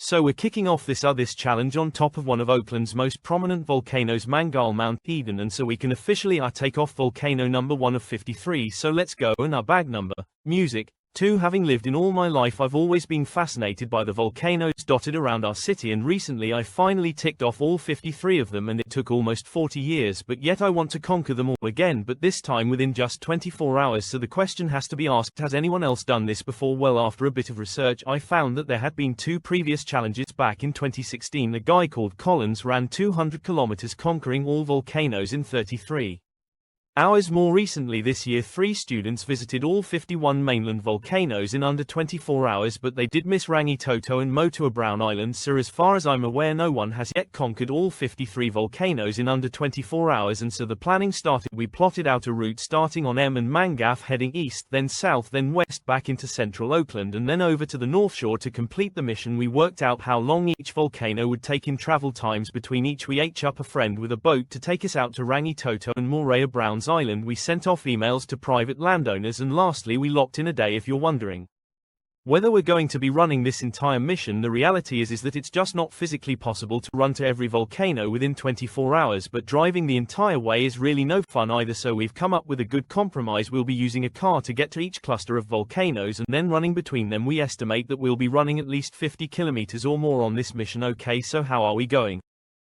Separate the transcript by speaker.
Speaker 1: So we're kicking off this challenge on top of one of Auckland's most prominent volcanoes, Maungawhau Mount Eden, and so we can officially take off volcano number 1 of 53. So let's go. And our bag number, music. 2. Having lived in all my life, I've always been fascinated by the volcanoes dotted around our city, and recently I finally ticked off all 53 of them, and it took almost 40 years, but yet I want to conquer them all again, but this time within just 24 hours. So the question has to be asked, has anyone else done this before? Well, after a bit of research, I found that there had been 2 previous challenges. Back in 2016, a guy called Collins ran 200 kilometers conquering all volcanoes in 33 hours. More recently this year, 3 students visited all 51 mainland volcanoes in under 24 hours, but they did miss Rangitoto and Maungawhau Islands. So as far as I'm aware, no one has yet conquered all 53 volcanoes in under 24 hours, and so the planning started. We plotted out a route starting on M and Maungawhau, heading east, then south, then west, back into central Auckland, and then over to the North Shore to complete the mission. We worked out how long each volcano would take in travel times between each. We hitched up a friend with a boat to take us out to Rangitoto and Maungawhau Island. We sent off emails to private landowners, and lastly we locked in a day. If you're wondering whether we're going to be running this entire mission, the reality is that it's just not physically possible to run to every volcano within 24 hours, but driving the entire way is really no fun either, so we've come up with a good compromise. We'll be using a car to get to each cluster of volcanoes and then running between them. We estimate that we'll be running at least 50 kilometers or more on this mission. Okay, so how are we going?